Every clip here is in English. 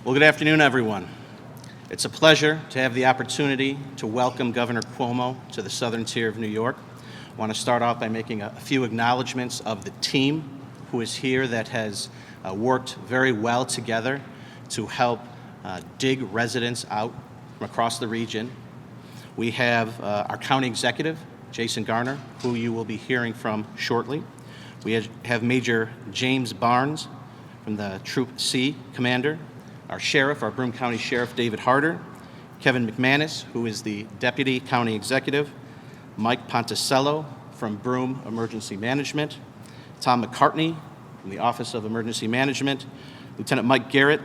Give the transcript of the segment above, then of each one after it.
Well, good afternoon, everyone. It's a pleasure to have the opportunity to welcome Governor Cuomo to the southern tier of New York. I want to start off by making a few acknowledgments of the team who is here that has worked very well together to help dig residents out from across the region. We have our county executive, Jason Garner, who you will be hearing from shortly. We have Major James Barnes from the Troop C commander, our sheriff, our Broome County Sheriff David Harder, Kevin McManus, who is the Deputy County Executive, Mike Ponticello from Broome Emergency Management, Tom McCartney from the Office of Emergency Management, Lieutenant Mike Garrett,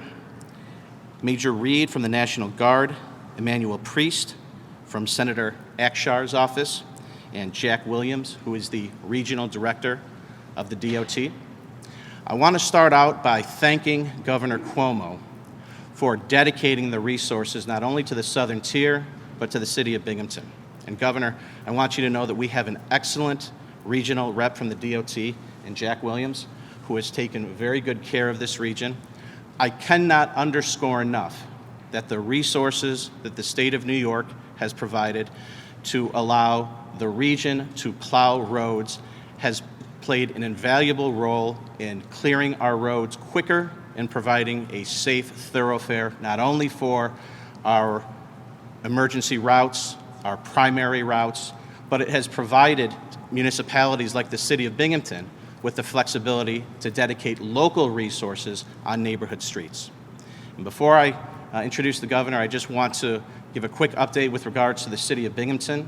Major Reed from the National Guard, Emmanuel Priest from Senator Akshar's office, and Jack Williams, who is the Regional Director of the DOT. I want to start out by thanking Governor Cuomo for dedicating the resources not only to the southern tier, but to the city of Binghamton. And Governor, I want you to know that we have an excellent regional rep from the DOT in Jack Williams, who has taken very good care of this region. I cannot underscore enough that the resources that the state of New York has provided to allow the region to plow roads has played an invaluable role in clearing our roads quicker and providing a safe thoroughfare, not only for our emergency routes, our primary routes, but it has provided municipalities like the city of Binghamton with the flexibility to dedicate local resources on neighborhood streets. And before I introduce the governor, I just want to give a quick update with regards to the city of Binghamton.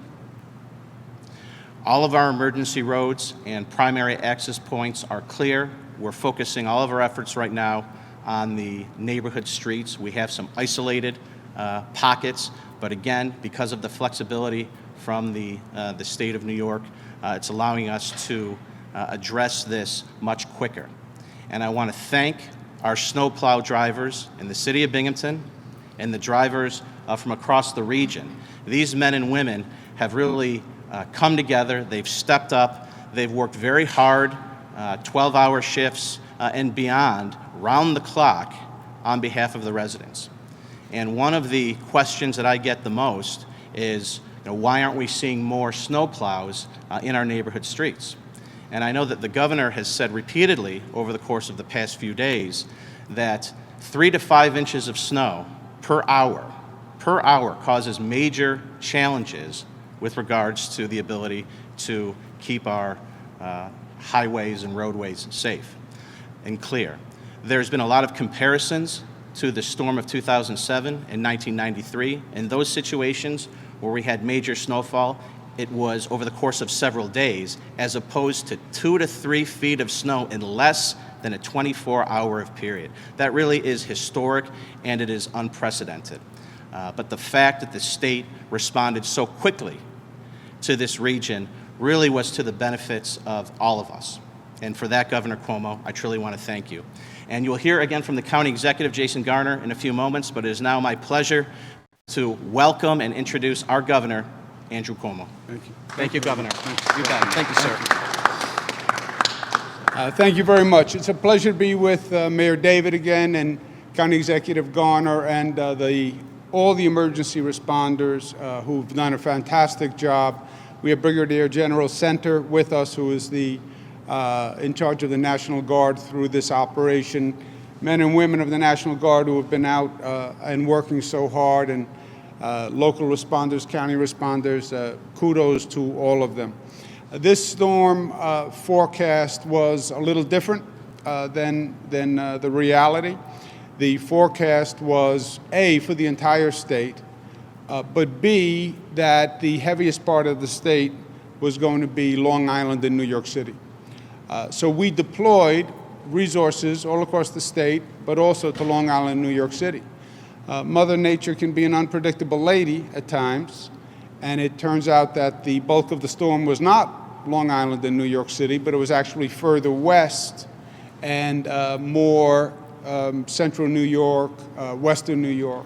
All of our emergency roads and primary access points are clear. We're focusing all of our efforts right now on the neighborhood streets. We have some isolated pockets, but again, because of the flexibility from the state of New York, it's allowing us to address this much quicker. And I want to thank our snowplow drivers in the city of Binghamton and the drivers from across the region. These men and women have really come together. They've stepped up. They've worked very hard, 12-hour shifts and beyond, round the clock on behalf of the residents. And one of the questions that I get the most is, why aren't we seeing more snowplows in our neighborhood streets? And I know that the governor has said repeatedly over the course of the past few days that 3 to 5 inches of snow per hour causes major challenges with regards to the ability to keep our highways and roadways safe and clear. There's been a lot of comparisons to the storm of 2007 and 1993. In those situations where we had major snowfall, it was over the course of several days, as opposed to 2 to 3 feet of snow in less than a 24-hour period. That really is historic, and it is unprecedented. But the fact that the state responded so quickly to this region really was to the benefits of all of us. And for that, Governor Cuomo, I truly want to thank you. And you'll hear again from the County Executive, Jason Garner, in a few moments, but it is now my pleasure to welcome and introduce our Governor, Andrew Cuomo. Thank you. Thank you, Governor. You bet. Thank you, sir. Thank you very much. It's a pleasure to be with Mayor David again and County Executive Garner and all the emergency responders who've done a fantastic job. We have Brigadier General Center with us, who is in charge of the National Guard through this operation. Men and women of the National Guard who have been out and working so hard, and local responders, county responders, kudos to all of them. This storm forecast was a little different than the reality. The forecast was A, for the entire state, but B, that the heaviest part of the state was going to be Long Island and New York City. So we deployed resources all across the state, but also to Long Island, New York City. Mother Nature can be an unpredictable lady at times, and it turns out that the bulk of the storm was not Long Island and New York City, but it was actually further west and more central New York, western New York.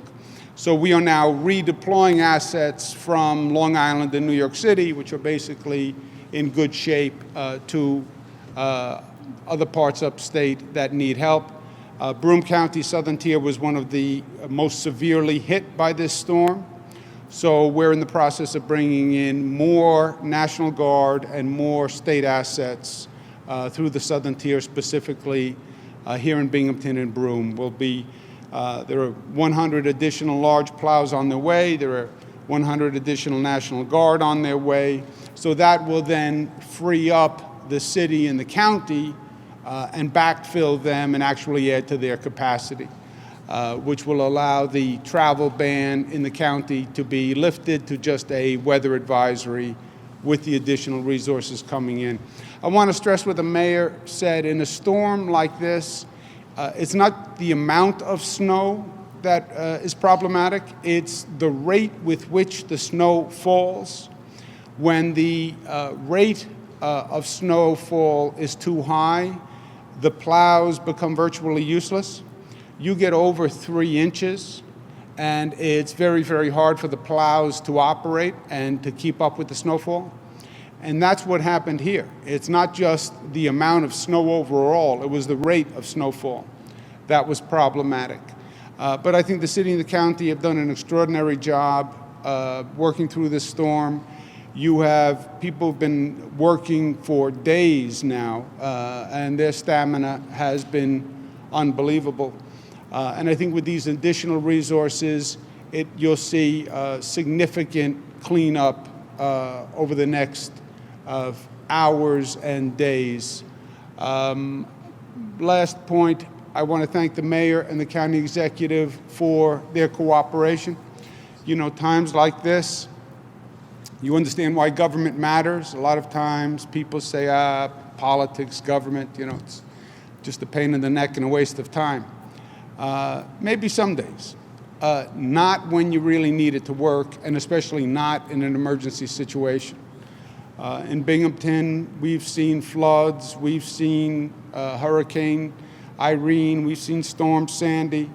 So we are now redeploying assets from Long Island and New York City, which are basically in good shape, to other parts upstate that need help. Broome County Southern Tier was one of the most severely hit by this storm. So we're in the process of bringing in more National Guard and more state assets through the Southern Tier, specifically here in Binghamton and Broome. There are 100 additional large plows on their way. There are 100 additional National Guard on their way. So that will then free up the city and the county and backfill them and actually add to their capacity, which will allow the travel ban in the county to be lifted to just a weather advisory with the additional resources coming in. I want to stress what the mayor said. In a storm like this, it's not the amount of snow that is problematic, it's the rate with which the snow falls. When the rate of snowfall is too high, the plows become virtually useless. You get over 3 inches, and it's very, very hard for the plows to operate and to keep up with the snowfall. And that's what happened here. It's not just the amount of snow overall, it was the rate of snowfall that was problematic. But I think the city and the county have done an extraordinary job working through this storm. You have people who've been working for days now, and their stamina has been unbelievable. And I think with these additional resources, you'll see significant cleanup over the next hours and days. Last point, I want to thank the mayor and the county executive for their cooperation. You know, times like this, you understand why government matters. A lot of times people say, politics, government, it's just a pain in the neck and a waste of time. Maybe some days. Not when you really need it to work, and especially not in an emergency situation. In Binghamton, we've seen floods, we've seen Hurricane Irene, we've seen Storm Sandy,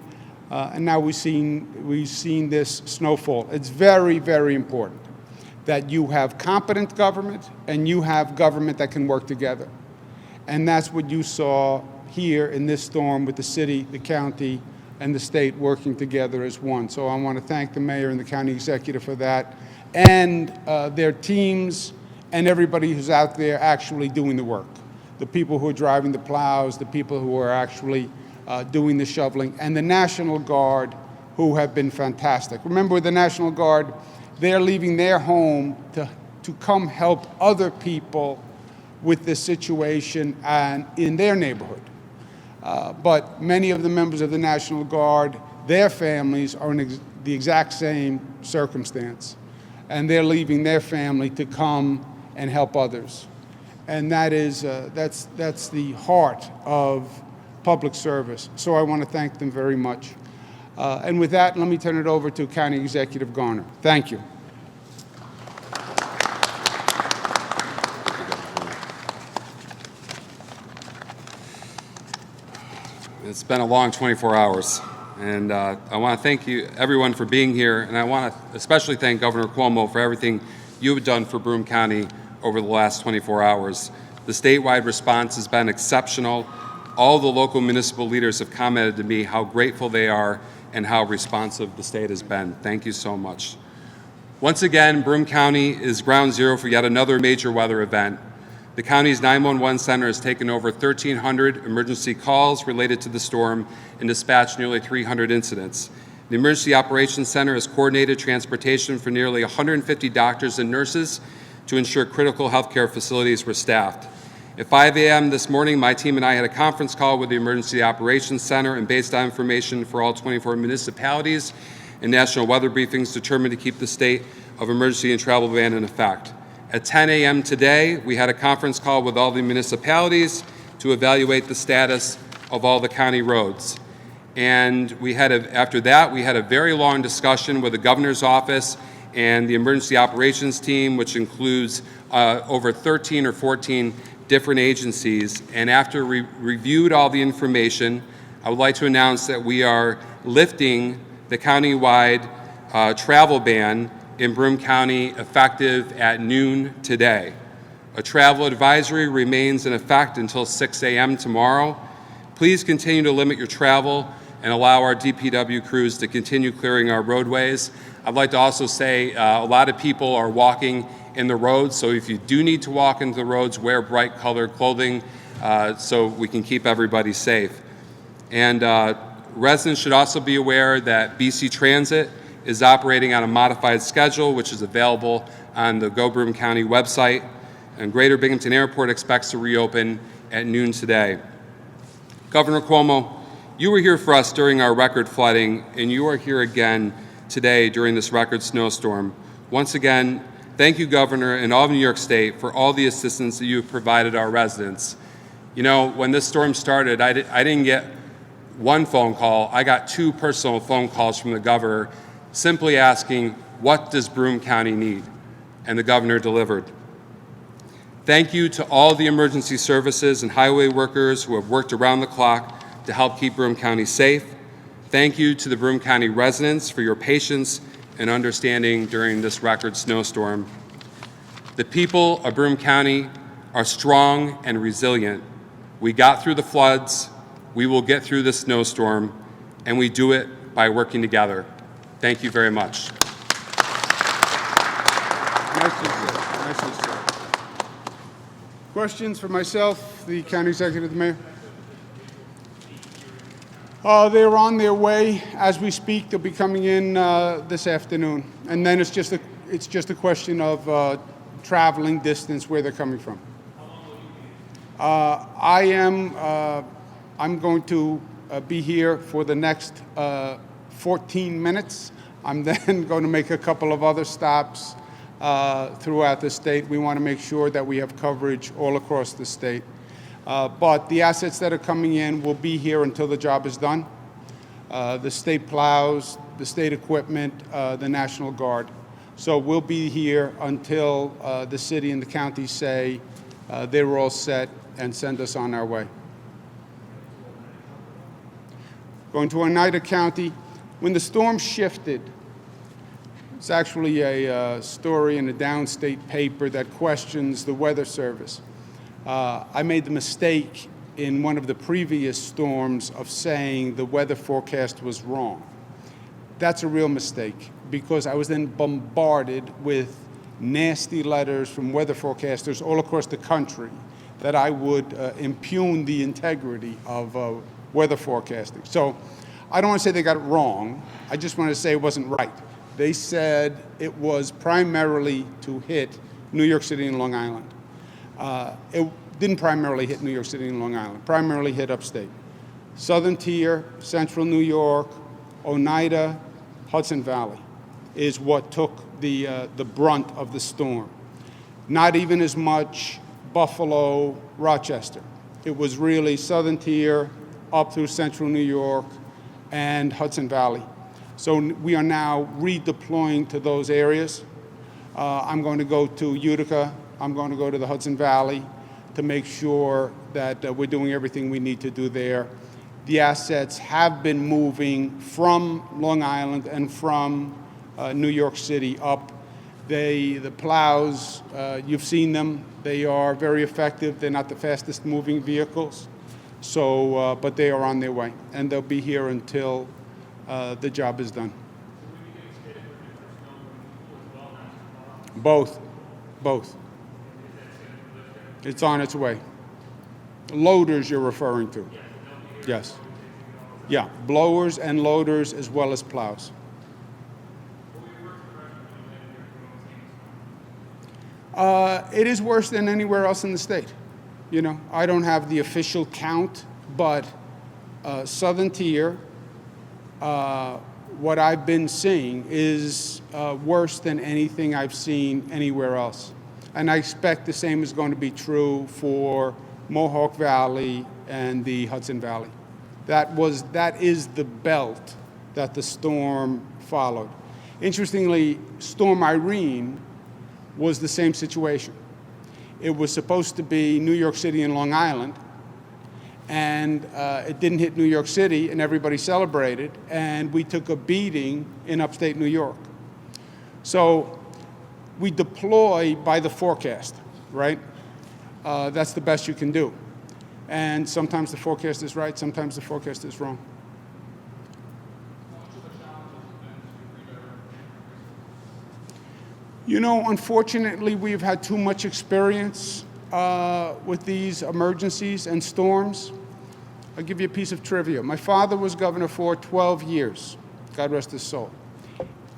and now we've seen this snowfall. It's very, very important that you have competent government and you have government that can work together. And that's what you saw here in this storm with the city, the county, and the state working together as one. So I want to thank the mayor and the county executive for that, and their teams and everybody who's out there actually doing the work. The people who are driving the plows, the people who are actually doing the shoveling, and the National Guard, who have been fantastic. Remember, with the National Guard, they're leaving their home to come help other people with this situation and in their neighborhood. But many of the members of the National Guard, their families are in the exact same circumstance, and they're leaving their family to come and help others. And that's the heart of public service. So I want to thank them very much. And with that, let me turn it over to County Executive Garner. Thank you. It's been a long 24 hours, and I want to thank you, everyone, for being here, and I want to especially thank Governor Cuomo for everything you have done for Broome County over the last 24 hours. The statewide response has been exceptional. All the local municipal leaders have commented to me how grateful they are and how responsive the state has been. Thank you so much. Once again, Broome County is ground zero for yet another major weather event. The county's 911 center has taken over 1,300 emergency calls related to the storm and dispatched nearly 300 incidents. The Emergency Operations Center has coordinated transportation for nearly 150 doctors and nurses to ensure critical healthcare facilities were staffed. At 5 a.m. this morning, my team and I had a conference call with the Emergency Operations Center, and based on information for all 24 municipalities and national weather briefings, determined to keep the state of emergency and travel ban in effect. At 10 a.m. today, we had a conference call with all the municipalities to evaluate the status of all the county roads. And after that, we had a very long discussion with the governor's office and the emergency operations team, which includes over 13 or 14 different agencies. And after we reviewed all the information, I would like to announce that we are lifting the countywide travel ban in Broome County effective at noon today. A travel advisory remains in effect until 6 a.m. tomorrow. Please continue to limit your travel and allow our DPW crews to continue clearing our roadways. I'd like to also say a lot of people are walking in the roads, so if you do need to walk into the roads, wear bright colored clothing so we can keep everybody safe. And residents should also be aware that BC Transit is operating on a modified schedule, which is available on the Go Broome County website. And Greater Binghamton Airport expects to reopen at noon today. Governor Cuomo, you were here for us during our record flooding, and you are here again today during this record snowstorm. Once again, thank you, Governor, and all of New York State for all the assistance that you have provided our residents. You know, when this storm started, I didn't get one phone call. I got 2 personal phone calls from the governor simply asking, what does Broome County need? And the governor delivered. Thank you to all the emergency services and highway workers who have worked around the clock to help keep Broome County safe. Thank you to the Broome County residents for your patience and understanding during this record snowstorm. The people of Broome County are strong and resilient. We got through the floods, we will get through this snowstorm, and we do it by working together. Thank you very much. Nicely said. Nicely said. Questions for myself, the county executive, the mayor? They're on their way as we speak. They'll be coming in this afternoon, and then it's just a question of traveling distance where they're coming from. I'm going to be here for the next 14 minutes. I'm then going to make a couple of other stops throughout the state. We want to make sure that we have coverage all across the state. But the assets that are coming in will be here until the job is done. The state plows, the state equipment, the National Guard. So we'll be here until the city and the county say they're all set and send us on our way. Going to Oneida County, when the storm shifted, it's actually a story in a downstate paper that questions the Weather Service. I made the mistake in one of the previous storms of saying the weather forecast was wrong. That's a real mistake because I was then bombarded with nasty letters from weather forecasters all across the country that I would impugn the integrity of weather forecasting. So I don't want to say they got it wrong. I just want to say it wasn't right. They said it was primarily to hit New York City and Long Island. It didn't primarily hit New York City and Long Island, primarily hit upstate. Southern Tier, Central New York, Oneida, Hudson Valley is what took the brunt of the storm. Not even as much Buffalo, Rochester. It was really Southern Tier up through Central New York and Hudson Valley. So we are now redeploying to those areas. I'm going to go to Utica. I'm going to go to the Hudson Valley to make sure that we're doing everything we need to do there. The assets have been moving from Long Island and from New York City up. The plows, you've seen them. They are very effective. They're not the fastest moving vehicles, so but they are on their way, and they'll be here until the job is done. Both. It's on its way. Loaders you're referring to? Yes. Yeah, blowers and loaders as well as plows. It is worse than anywhere else in the state. You know, I don't have the official count, but Southern Tier, what I've been seeing is worse than anything I've seen anywhere else. And I expect the same is going to be true for Mohawk Valley and the Hudson Valley. That is the belt that the storm followed. Interestingly, Storm Irene was the same situation. It was supposed to be New York City and Long Island, and it didn't hit New York City, and everybody celebrated, and we took a beating in upstate New York. So we deploy by the forecast, right? That's the best you can do. And sometimes the forecast is right, sometimes the forecast is wrong. You know, unfortunately, we've had too much experience with these emergencies and storms. I'll give you a piece of trivia. My father was governor for 12 years. God rest his soul.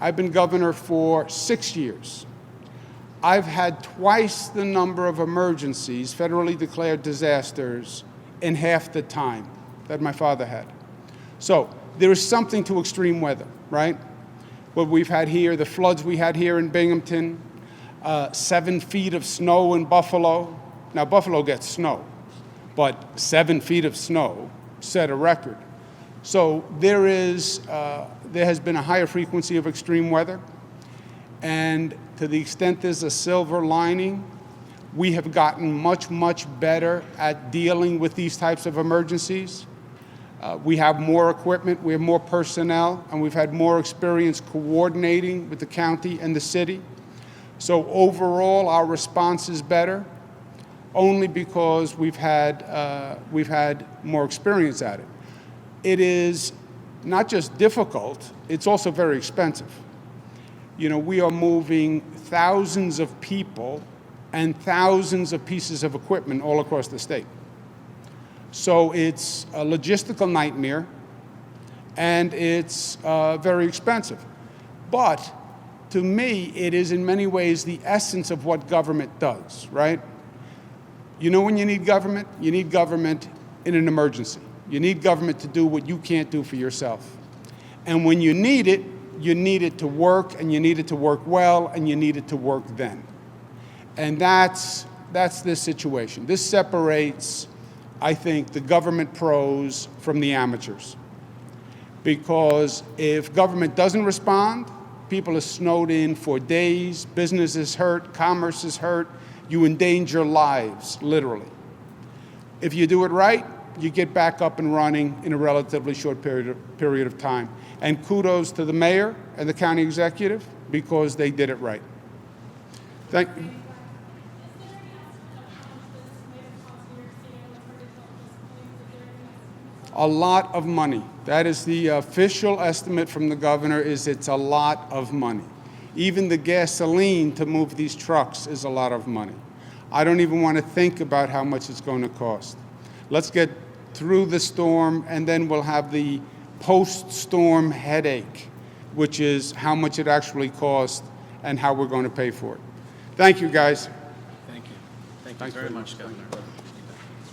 I've been governor for 6 years. I've had twice the number of emergencies, federally declared disasters, in half the time that my father had. So there is something to extreme weather, right? What we've had here, the floods we had here in Binghamton, 7 feet of snow in Buffalo. Now, Buffalo gets snow, but 7 feet of snow set a record. So there has been a higher frequency of extreme weather, and to the extent there's a silver lining, we have gotten much, much better at dealing with these types of emergencies. We have more equipment, we have more personnel, and we've had more experience coordinating with the county and the city. So overall, our response is better, only because we've had more experience at it. It is not just difficult, it's also very expensive. You know, we are moving thousands of people and thousands of pieces of equipment all across the state. So it's a logistical nightmare, and it's very expensive. But to me, it is in many ways the essence of what government does, right? You know when you need government? You need government in an emergency. You need government to do what you can't do for yourself. And when you need it to work, and you need it to work well, and you need it to work then. And that's this situation. This separates, I think, the government pros from the amateurs. Because if government doesn't respond, people are snowed in for days, business is hurt, commerce is hurt, you endanger lives, literally. If you do it right, you get back up and running in a relatively short period of time. And kudos to the mayor and the county executive, because they did it right. Thank you. A lot of money. That is the official estimate from the governor, is it's a lot of money. Even the gasoline to move these trucks is a lot of money. I don't even want to think about how much it's going to cost. Let's get through the storm, and then we'll have the post-storm headache, which is how much it actually cost and how we're going to pay for it. Thank you, guys. Thank you. Thank you Thanks very very much, Governor.